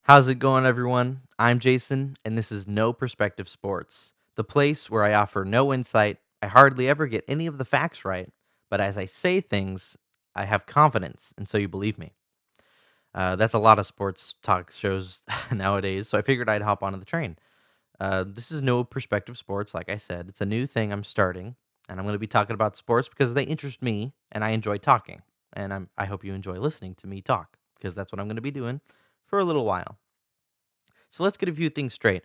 How's it going, everyone? I'm Jason, and this is No Perspective Sports, the place where I offer no insight. I hardly ever get any of the facts right, but as I say things, I have confidence, and so you believe me. That's a lot of sports talk shows nowadays, so I figured I'd hop onto the train. This is No Perspective Sports, like I said. It's a new thing I'm starting, and I'm going to be talking about sports because they interest me, and I enjoy talking. And I hope you enjoy listening to me talk, because that's what I'm going to be doing for a little while. So let's get a few things straight.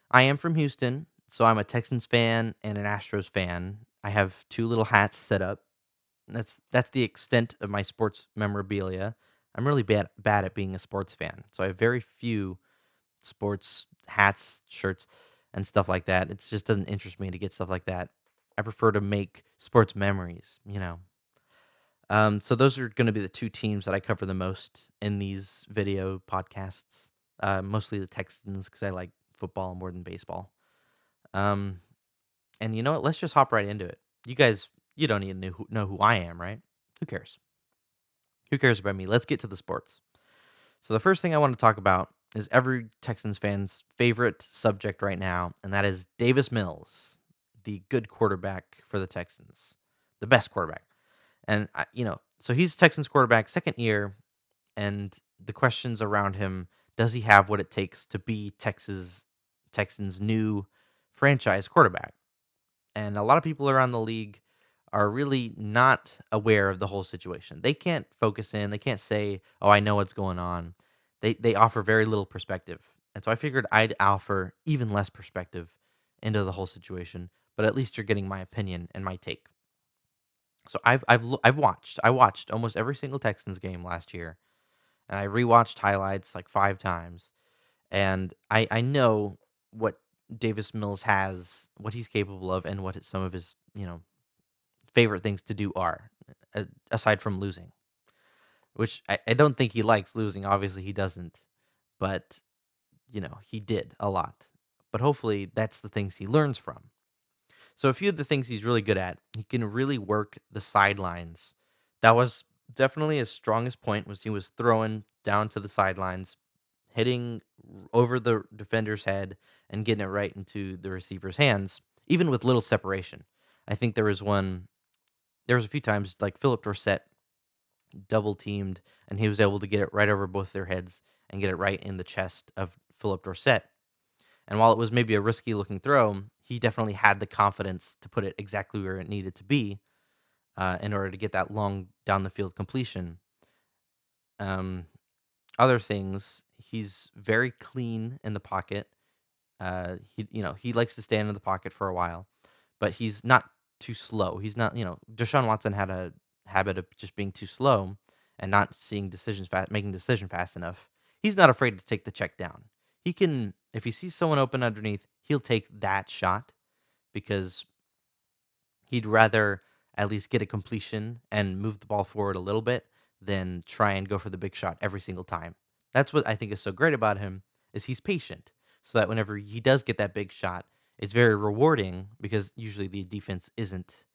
I am from Houston, so I'm a Texans fan and an Astros fan. I have two little hats set up. That's the extent of my sports memorabilia. I'm really bad at being a sports fan, so I have very few sports hats, shirts, and stuff like that. It just doesn't interest me to get stuff like that. I prefer to make sports memories. So those are going to be the two teams that I cover the most in these video podcasts. Mostly the Texans because I like football more than baseball. Um, and you know what? Let's just hop right into it. You guys, you don't even know who I am, right? Who cares? Who cares about me? Let's get to the sports. So the first thing I want to talk about is every Texans fan's favorite subject right now, and that is Davis Mills, the good quarterback for the Texans, the best quarterback. And so he's Texans quarterback, second year, and the questions around him: does he have what it takes to be Texans' new franchise quarterback? And a lot of people around the league are really not aware of the whole situation. They can't focus in. They can't say, "Oh, I know what's going on." They offer very little perspective, and so I figured I'd offer even less perspective into the whole situation. But at least you're getting my opinion and my take. So I watched almost every single Texans game last year, and I rewatched highlights like 5 times, and I know what Davis Mills has, what he's capable of, and what some of his favorite things to do are, aside from losing, which I don't think he likes losing. Obviously, he doesn't, but he did a lot. But hopefully, that's the things he learns from. So a few of the things he's really good at, he can really work the sidelines. That was definitely his strongest point, was he was throwing down to the sidelines, hitting over the defender's head and getting it right into the receiver's hands, even with little separation. I think there was a few times like Philip Dorsett double teamed and he was able to get it right over both their heads and get it right in the chest of Philip Dorsett. And while it was maybe a risky looking throw, he definitely had the confidence to put it exactly where it needed to be in order to get that long down the field completion. Um, Other things, he's very clean in the pocket. He likes to stand in the pocket for a while, but he's not too slow. He's not, Deshaun Watson had a habit of just being too slow and not seeing decisions fast, making decision fast enough. He's not afraid to take the check down. He can, if he sees someone open underneath, he'll take that shot because he'd rather at least get a completion and move the ball forward a little bit than try and go for the big shot every single time. That's what I think is so great about him is he's patient. So that whenever he does get that big shot, it's very rewarding because usually the defense isn't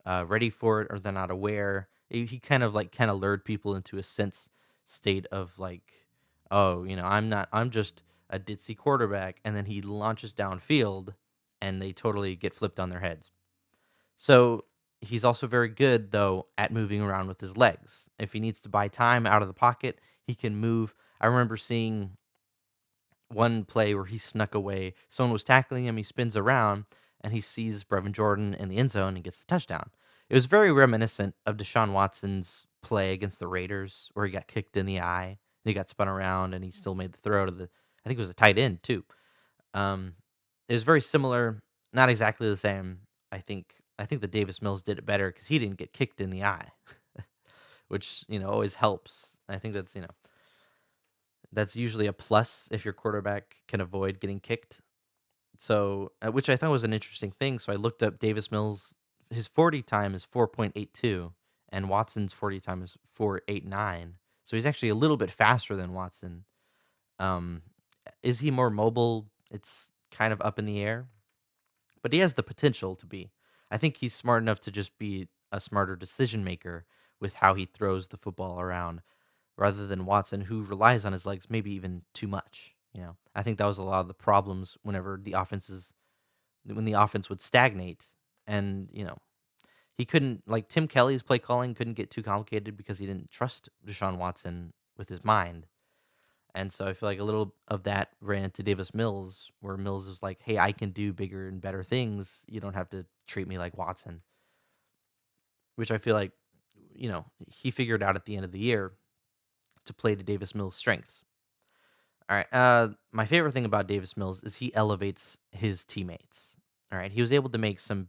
ready for it or they're not aware. He kind of lured people into a sense state of like, oh, I'm just a ditzy quarterback, and then he launches downfield and they totally get flipped on their heads. So he's also very good though at moving around with his legs. If he needs to buy time out of the pocket, he can move. I remember seeing one play where he snuck away. Someone was tackling him. He spins around and he sees Brevin Jordan in the end zone and gets the touchdown. It was very reminiscent of Deshaun Watson's play against the Raiders, where he got kicked in the eye and he got spun around and he still made the throw to the. I think it was a tight end too. Um, it was very similar, not exactly the same. I think the Davis Mills did it better because he didn't get kicked in the eye, which always helps. I think that's usually a plus if your quarterback can avoid getting kicked. So, which I thought was an interesting thing. So I looked up Davis Mills. His 40 time is 4.82, and Watson's 40 time is 4.89. So he's actually a little bit faster than Watson. Um, is he more mobile? It's kind of up in the air, but he has the potential to be. I think he's smart enough to just be a smarter decision maker with how he throws the football around. rather than Watson, who relies on his legs maybe even too much. I think that was a lot of the problems whenever when the offense would stagnate, and he couldn't, like, Tim Kelly's play calling couldn't get too complicated because he didn't trust Deshaun Watson with his mind. And so I feel like a little of that ran into Davis Mills, where Mills was like, "Hey, I can do bigger and better things. You don't have to treat me like Watson," which I feel like, he figured out at the end of the year to play to Davis Mills' strengths. All right. My favorite thing about Davis Mills is he elevates his teammates. All right. He was able to make some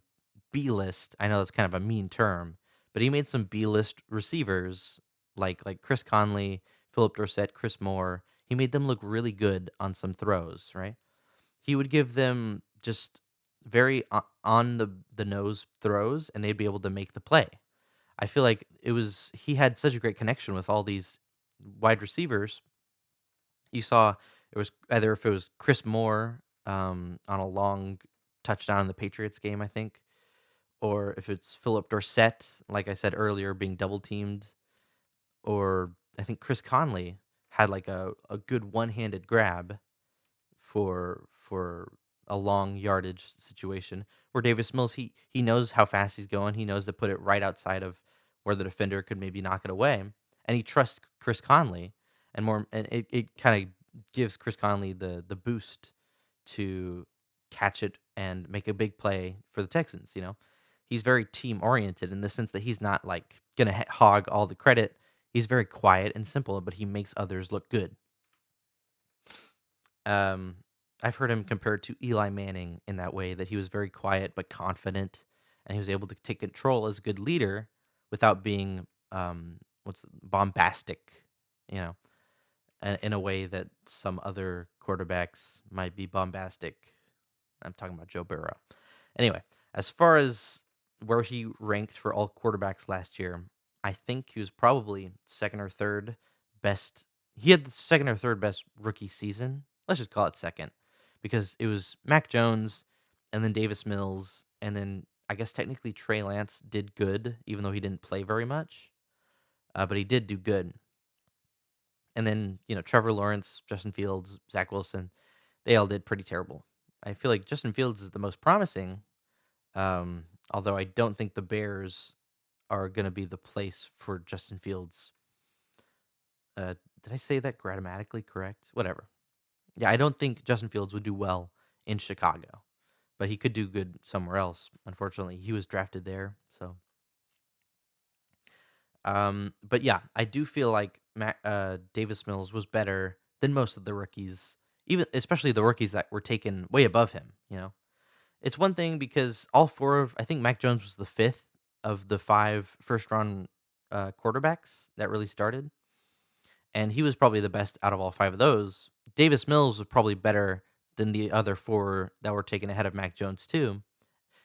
B list. I know that's kind of a mean term, but he made some B list receivers like Chris Conley, Philip Dorsett, Chris Moore. He made them look really good on some throws. Right. He would give them just very on the nose throws, and they'd be able to make the play. I feel like he had such a great connection with all these wide receivers. You saw it was either if it was Chris Moore on a long touchdown in the Patriots game, I think, or if it's Philip Dorsett, like I said earlier, being double teamed, or I think Chris Conley had like a good one handed grab for a long yardage situation. Where Davis Mills, he knows how fast he's going. He knows to put it right outside of where the defender could maybe knock it away, and he trusts Chris Conley, and it kind of gives Chris Conley the boost to catch it and make a big play for the Texans. He's very team oriented in the sense that he's not like gonna hog all the credit. He's very quiet and simple, but he makes others look good. Um, I've heard him compared to Eli Manning in that way, that he was very quiet but confident, and he was able to take control as a good leader without being bombastic, you know, in a way that some other quarterbacks might be bombastic. I'm talking about Joe Burrow. Anyway, as far as where he ranked for all quarterbacks last year, I think he was probably second or third best. He had the second or third best rookie season. Let's just call it second, because it was Mac Jones and then Davis Mills, and then I guess technically Trey Lance did good, even though he didn't play very much, but he did do good. And then Trevor Lawrence, Justin Fields, Zach Wilson, they all did pretty terrible. I feel like Justin Fields is the most promising, although I don't think the Bears are going to be the place for Justin Fields. Did I say that grammatically correct? Whatever. Yeah, I don't think Justin Fields would do well in Chicago, but he could do good somewhere else. Unfortunately, he was drafted there. So, but yeah, I do feel like Davis Mills was better than most of the rookies, even especially the rookies that were taken way above him. It's one thing because I think Mac Jones was the fifth of the five first round quarterbacks that really started, and he was probably the best out of all five of those. Davis Mills was probably better than the other four that were taken ahead of Mac Jones too,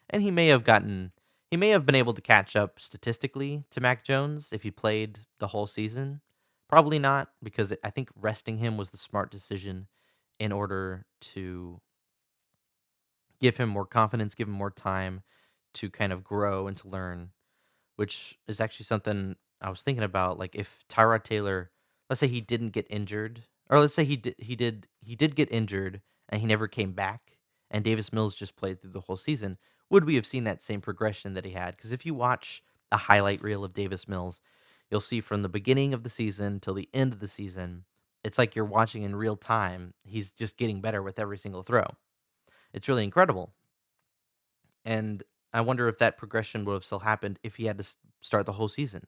and he may have been able to catch up statistically to Mac Jones if he played the whole season. Probably not, because I think resting him was the smart decision in order to give him more confidence, give him more time to kind of grow and to learn, which is actually something I was thinking about. Like, if Tyrod Taylor, let's say he didn't get injured, or let's say he did get injured and he never came back, and Davis Mills just played through the whole season, would we have seen that same progression that he had? Because if you watch a highlight reel of Davis Mills, you'll see from the beginning of the season till the end of the season, it's like you're watching in real time. He's just getting better with every single throw. It's really incredible. And I wonder if that progression would have still happened if he had to start the whole season.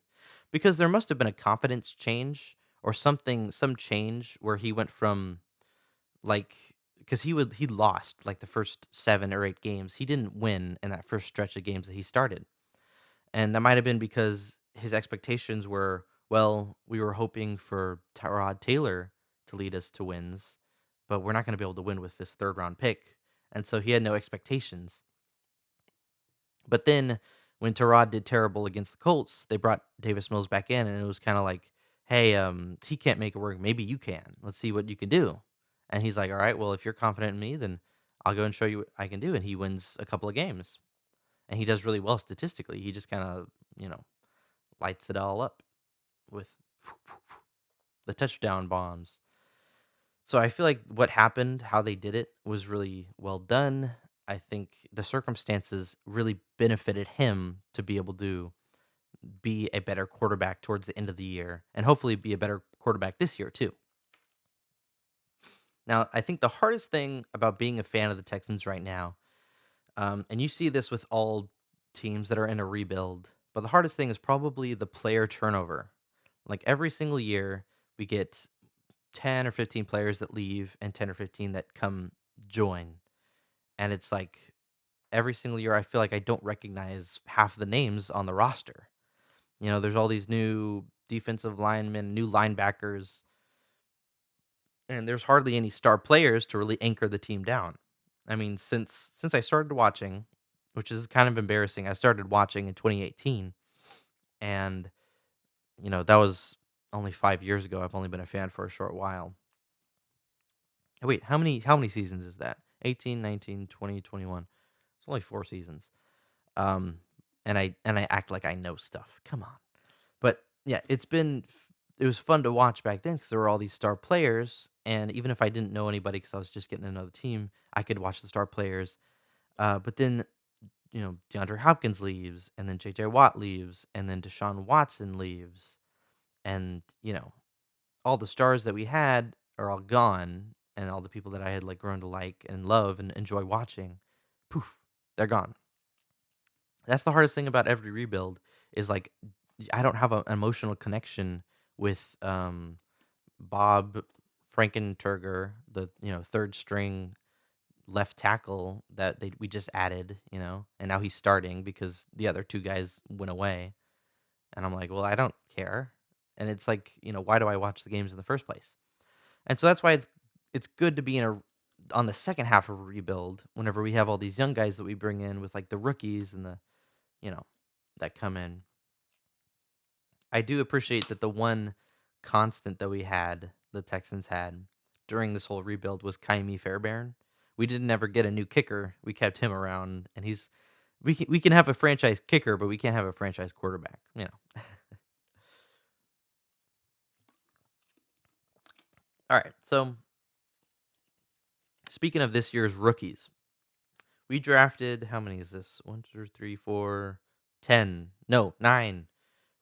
Because there must have been a confidence change or something, some change where he went from, like, because he lost like the first 7 or 8 games. He didn't win in that first stretch of games that he started. And that might have been because his expectations were, well, we were hoping for Tyrod Taylor to lead us to wins, but we're not going to be able to win with this third round pick. And so he had no expectations. But then when Tyrod did terrible against the Colts, they brought Davis Mills back in, and it was kind of like, hey, he can't make it work. Maybe you can. Let's see what you can do. And he's like, all right, well, if you're confident in me, then I'll go and show you what I can do. And he wins a couple of games, and he does really well statistically. He just kind of, lights it all up with. the touchdown bombs. So I feel like what happened, how they did it, was really well done. I think the circumstances really benefited him to be able to be a better quarterback towards the end of the year and hopefully be a better quarterback this year too. Now, I think the hardest thing about being a fan of the Texans right now, and you see this with all teams that are in a rebuild, but the hardest thing is probably the player turnover. Like every single year, we get 10 or 15 players that leave and 10 or 15 that come join. And it's like every single year, I feel like I don't recognize half the names on the roster. There's all these new defensive linemen, new linebackers, and there's hardly any star players to really anchor the team down. I mean, since I started watching, which is kind of embarrassing, I started watching in 2018, and that was only 5 years ago. I've only been a fan for a short while. Wait, how many seasons is that? 18, 19, 20, 21. It's only 4 seasons. Um, and I act like I know stuff. Come on. But yeah, it was fun to watch back then because there were all these star players, and even if I didn't know anybody because I was just getting another team, I could watch the star players. But then DeAndre Hopkins leaves, and then J.J. Watt leaves, and then Deshaun Watson leaves, and all the stars that we had are all gone, and all the people that I had like grown to like and love and enjoy watching, poof, they're gone. That's the hardest thing about every rebuild is like I don't have an emotional connection with Bob Frankenturger, the third string left tackle that we just added, and now he's starting because the other two guys went away, and I'm like, well, I don't care, and it's like why do I watch the games in the first place? And so that's why it's good to be on the second half of a rebuild whenever we have all these young guys that we bring in with like the rookies and the you know that come in. I do appreciate that the one constant that the Texans had during this whole rebuild was Kaimi Fairbairn. We didn't ever get a new kicker. We kept him around, and we can have a franchise kicker, but we can't have a franchise quarterback. All right. So speaking of this year's rookies, we drafted how many is this? One, two, three, four, 10. No, 9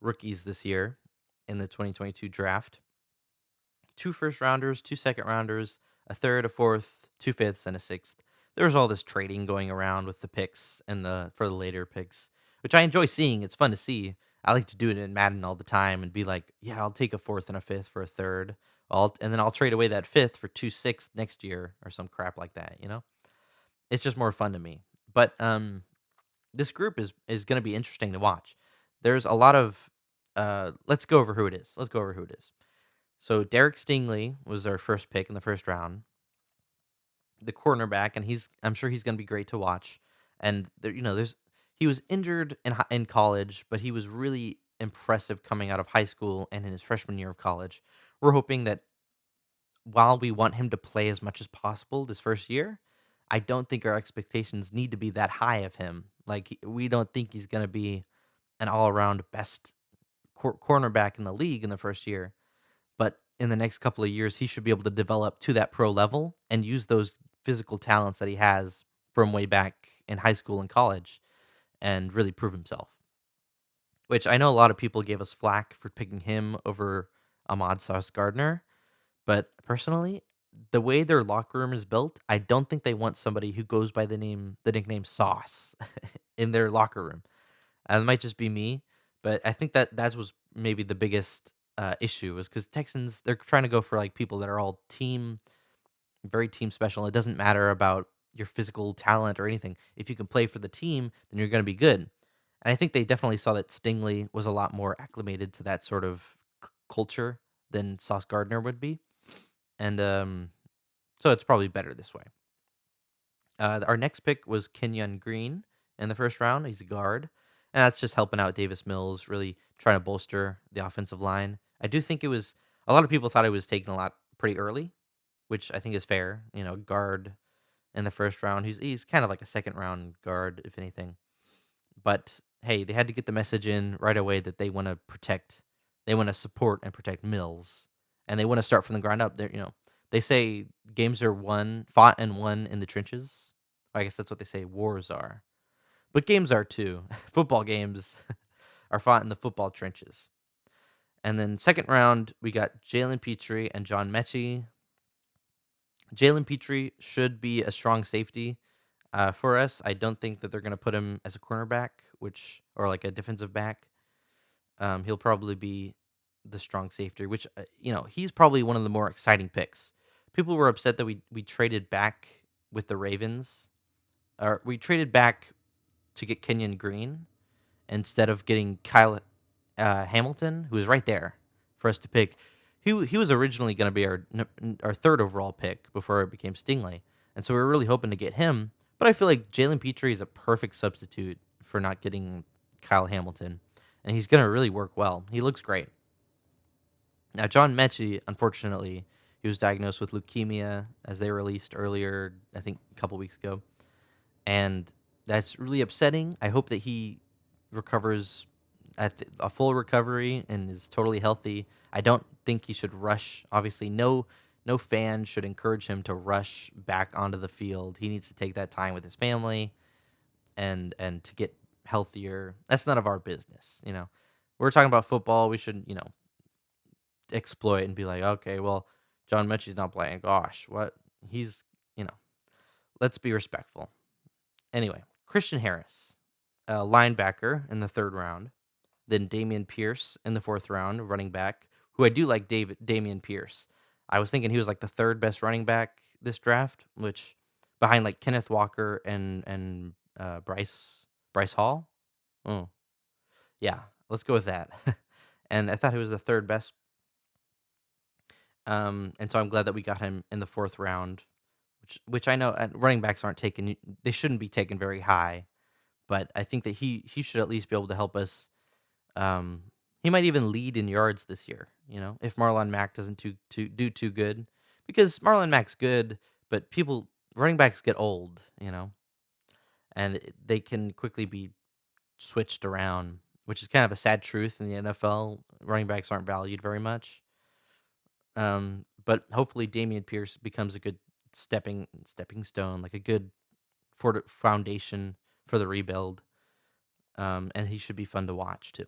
rookies this year in the 2022 draft. 2 first rounders, 2 second rounders, a third, a fourth, 2 fifths, and a sixth. There was all this trading going around with the picks and the for the later picks, which I enjoy seeing. It's fun to see. I like to do it in Madden all the time and be like, yeah, I'll take a fourth and a fifth for a third. And then I'll trade away that fifth for 2 sixths next year or some crap like that. It's just more fun to me. But this group is going to be interesting to watch. There's a lot of let's go over who it is. Let's go over who it is. So Derek Stingley was our first pick in the first round, the cornerback, and I'm sure he's going to be great to watch. And he was injured in college, but he was really impressive coming out of high school and in his freshman year of college. We're hoping that while we want him to play as much as possible this first year, I don't think our expectations need to be that high of him. Like we don't think he's going to be an all-around best cornerback in the league in the first year, but in the next couple of years, he should be able to develop to that pro level and use those physical talents that he has from way back in high school and college and really prove himself. Which I know a lot of people gave us flack for picking him over Ahmad Sauce Gardner, but personally, the way their locker room is built, I don't think they want somebody who goes by the nickname Sauce in their locker room. It might just be me, but I think that was maybe the biggest issue is because Texans they're trying to go for like people that are all very team special. It doesn't matter about your physical talent or anything. If you can play for the team, then you're going to be good. And I think they definitely saw that Stingley was a lot more acclimated to that sort of culture than Sauce Gardner would be, and so it's probably better this way. Our next pick was Kenyon Green in the first round. He's a guard. And that's just helping out Davis Mills, really trying to bolster the offensive line. I do think a lot of people thought it was taken a lot pretty early, which I think is fair. Guard in the first round. He's kind of like a second round guard, if anything. But hey, they had to get the message in right away that they want to support and protect Mills. and they want to start from the ground up. They say games are fought and won in the trenches. I guess that's what they say wars are, but games are too. Football games are fought in the football trenches. And then second round, we got Jalen Petrie and John Mechie. Jalen Petrie should be a strong safety for us. I don't think that they're going to put him as a cornerback, or like a defensive back. He'll probably be the strong safety, which he's probably one of the more exciting picks. People were upset that we traded back with the Ravens, or we traded back to get Kenyon Green instead of getting Kyle Hamilton, who was right there for us to pick. He was originally going to be our third overall pick before it became Stingley, and so we were really hoping to get him. But I feel like Jalen Petrie is a perfect substitute for not getting Kyle Hamilton, and he's going to really work well. He looks great. Now, John Mechie, unfortunately, he was diagnosed with leukemia, as they released earlier, I think a couple weeks ago, and that's really upsetting. I hope that he recovers a full recovery and is totally healthy. I don't think he should rush. Obviously, no fan should encourage him to rush back onto the field. He needs to take that time with his family and to get healthier. That's none of our business. We're talking about football. We should exploit and be like, okay, well, John Mechie's not playing. Gosh, what he's you know. Let's be respectful. Anyway, Christian Harris, a linebacker in the third round. Then Damian Pierce in the fourth round, running back, who I do like Damian Pierce. I was thinking he was like the third best running back this draft, which behind like Kenneth Walker and Bryce Hall. Oh, yeah, let's go with that. And I thought he was the third best. And so I'm glad that we got him in the fourth round, which I know running backs aren't taken. They shouldn't be taken very high, but I think that he should at least be able to help us. He might even lead in yards this year, if Marlon Mack doesn't do too good, because Marlon Mack's good, but running backs get old, and they can quickly be switched around, which is kind of a sad truth in the NFL. Running backs aren't valued very much. But hopefully Damian Pierce becomes a good stepping stone, like a good foundation for the rebuild. And he should be fun to watch too.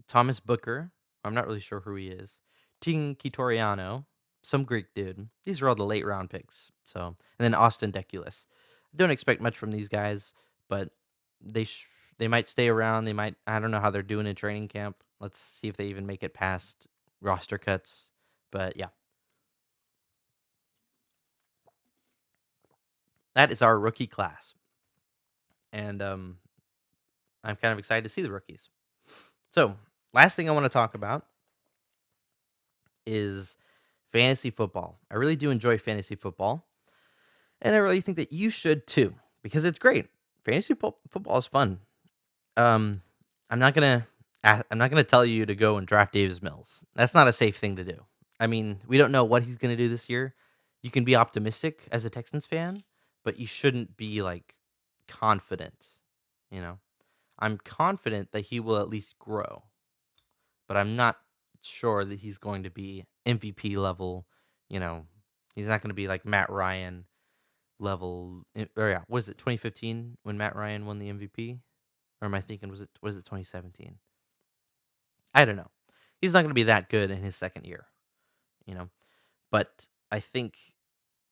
Thomas Booker, I'm not really sure who he is. Ting Kitoriano, some Greek dude. These are all the late round picks. And then Austin Deculus. I don't expect much from these guys, but they might stay around. I don't know how they're doing in training camp. Let's see if they even make it past roster cuts. But yeah. That is our rookie class. And I'm kind of excited to see the rookies. So, last thing I want to talk about is fantasy football. I really do enjoy fantasy football, and I really think that you should too, because it's great. Fantasy football is fun. Um, I'm not gonna tell you to go and draft Davis Mills. That's not a safe thing to do. I mean, we don't know what he's gonna do this year. You can be optimistic as a Texans fan, but you shouldn't be like confident. I'm confident that he will at least grow, but I'm not sure that he's going to be MVP level. He's not going to be like Matt Ryan level. Or yeah, was it 2015 when Matt Ryan won the MVP? Or am I thinking was it 2017? I don't know. He's not going to be that good in his second year, you know. But I think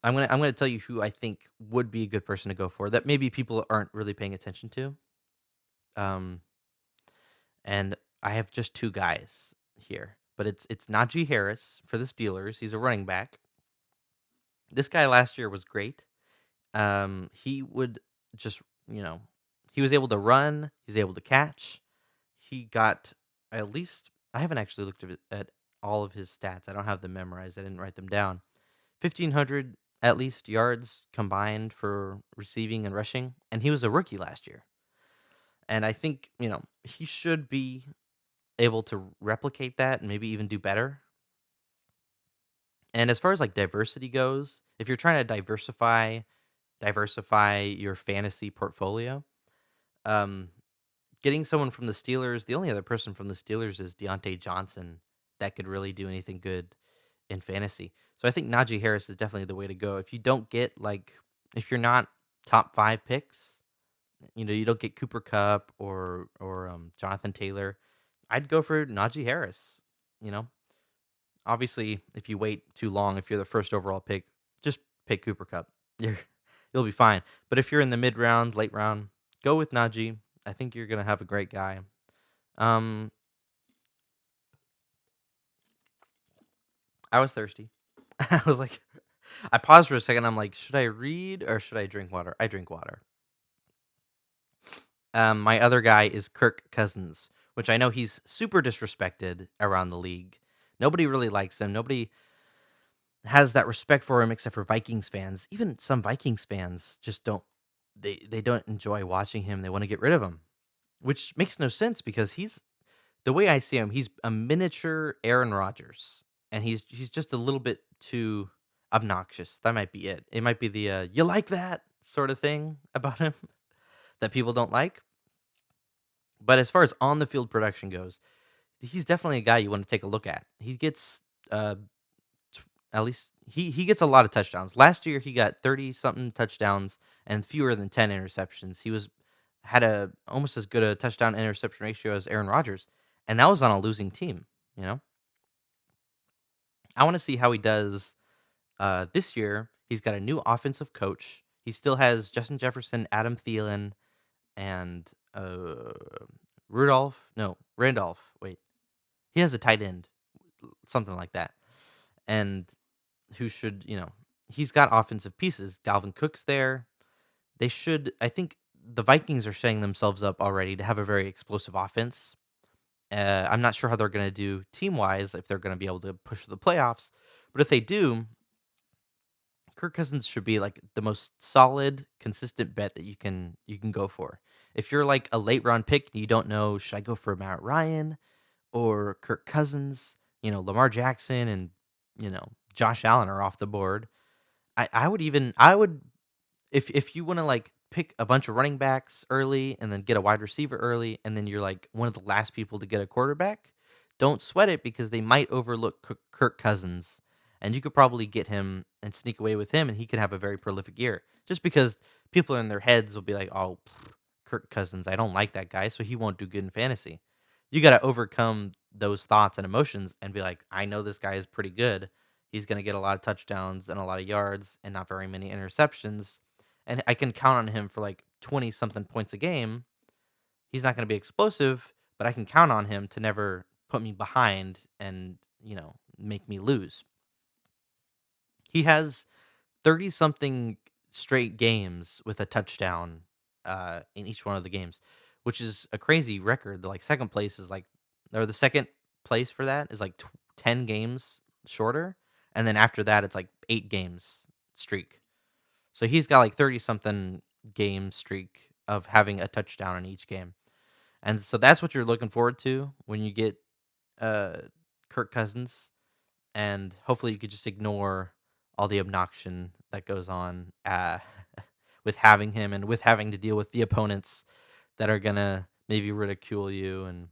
I'm gonna tell you who I think would be a good person to go for that maybe people aren't really paying attention to. Um, and I have just two guys here, but it's Najee Harris for the Steelers. He's a running back. This guy last year was great. He would just, he was able to run. He's able to catch. He got at least. I haven't actually looked at all of his stats. I don't have them memorized. I didn't write them down. 1,500 at least yards combined for receiving and rushing, and he was a rookie last year. And I think he should be able to replicate that and maybe even do better. And as far as like diversity goes, if you're trying to diversify your fantasy portfolio, um, getting someone from the Steelers, the only other person from the Steelers is Deontay Johnson that could really do anything good in fantasy. So I think Najee Harris is definitely the way to go. If you don't get like if you're not top 5 picks, you don't get Cooper Cup or Jonathan Taylor, I'd go for Najee Harris. You know, obviously, if you wait too long, if you're the first overall pick, just pick Cooper Cup. You're you'll be fine. But if you're in the mid round, late round, go with Najee. I think you're gonna have a great guy. Um, I was thirsty. I was like, I paused for a second. I'm like, should I read or should I drink water? I drink water. My other guy is Kirk Cousins, which I know he's super disrespected around the league. Nobody really likes him. Nobody has that respect for him except for Vikings fans. Even some Vikings fans just don't they don't enjoy watching him. They want to get rid of him, which makes no sense because he's the way I see him, he's a miniature Aaron Rodgers, and he's just a little bit too obnoxious. That might be it. It might be the you like that sort of thing about him that people don't like. But as far as on the field production goes, he's definitely a guy you want to take a look at. He gets at least he gets a lot of touchdowns. Last year he got 30 something touchdowns and fewer than 10 interceptions. He was had a almost as good a touchdown interception ratio as Aaron Rodgers, and that was on a losing team, you know. I want to see how he does this year. He's got a new offensive coach. He still has Justin Jefferson, Adam Thielen, and Randolph. Wait, he has a tight end, something like that. And who should, he's got offensive pieces. Dalvin Cook's there. They should, I think the Vikings are setting themselves up already to have a very explosive offense. I'm not sure how they're going to do team wise, if they're going to be able to push to the playoffs. But if they do, Kirk Cousins should be like the most solid, consistent bet that you can go for. If you're like a late round pick and you don't know, should I go for Matt Ryan or Kirk Cousins? Lamar Jackson and Josh Allen are off the board. I would if you want to like pick a bunch of running backs early and then get a wide receiver early and then you're like one of the last people to get a quarterback, don't sweat it because they might overlook Kirk Cousins and you could probably get him and sneak away with him and he could have a very prolific year. Just because people in their heads will be like, "Oh, Kirk Cousins, I don't like that guy, so he won't do good in fantasy." You got to overcome those thoughts and emotions and be like, "I know this guy is pretty good. He's going to get a lot of touchdowns and a lot of yards and not very many interceptions, and I can count on him for like 20 something points a game. He's not going to be explosive, but I can count on him to never put me behind and, make me lose." He has 30 something straight games with a touchdown in each one of the games, which is a crazy record. Like second place is like, or the second place for that is like 10 games shorter. And then after that, it's like 8 games streak. So he's got like 30 something game streak of having a touchdown in each game. And so that's what you're looking forward to when you get uh, Kirk Cousins. And hopefully you could just ignore all the obnoxion that goes on with having him and with having to deal with the opponents that are going to maybe ridicule you and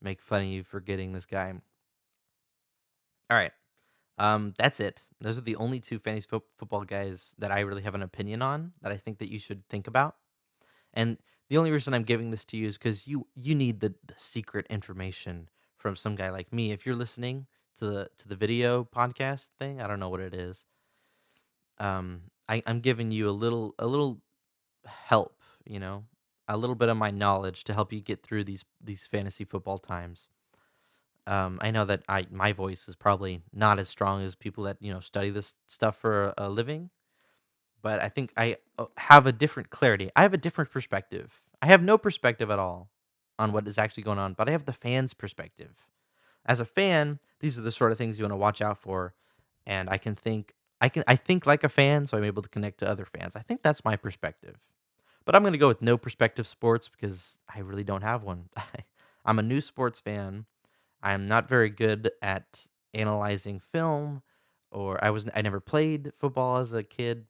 make fun of you for getting this guy. All right. That's it. Those are the only two fantasy football guys that I really have an opinion on that I think that you should think about. And the only reason I'm giving this to you is because you need the secret information from some guy like me. If you're listening to the video podcast thing, I don't know what it is. I'm giving you a little help, a little bit of my knowledge to help you get through these fantasy football times. I know that my voice is probably not as strong as people that study this stuff for a living, but I think I have a different clarity. I have a different perspective. I have no perspective at all on what is actually going on, but I have the fans' perspective. As a fan, these are the sort of things you want to watch out for, and I think like a fan, so I'm able to connect to other fans. I think that's my perspective. But I'm going to go with no perspective sports because I really don't have one. I'm a new sports fan. I'm not very good at analyzing film I never played football as a kid.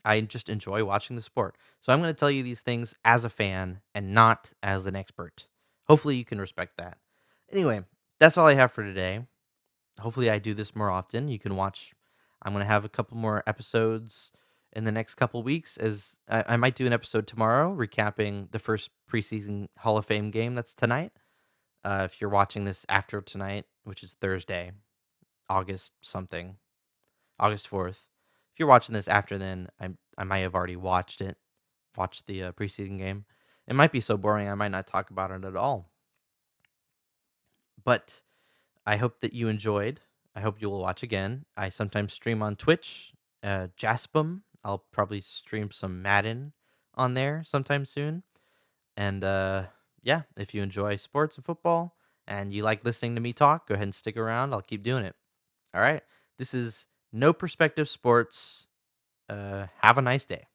I just enjoy watching the sport. So I'm going to tell you these things as a fan and not as an expert. Hopefully you can respect that. Anyway, that's all I have for today. Hopefully, I do this more often. You can watch. I'm gonna have a couple more episodes in the next couple weeks. As I might do an episode tomorrow recapping the first preseason Hall of Fame game that's tonight. If you're watching this after tonight, which is Thursday, August something, August 4th. If you're watching this after then, I might have already watched it, watched the preseason game. It might be so boring I might not talk about it at all. But I hope that you enjoyed. I hope you will watch again. I sometimes stream on Twitch, Jaspum. I'll probably stream some Madden on there sometime soon. And yeah, if you enjoy sports and football and you like listening to me talk, go ahead and stick around. I'll keep doing it. All right. This is No Perspective Sports. Have a nice day.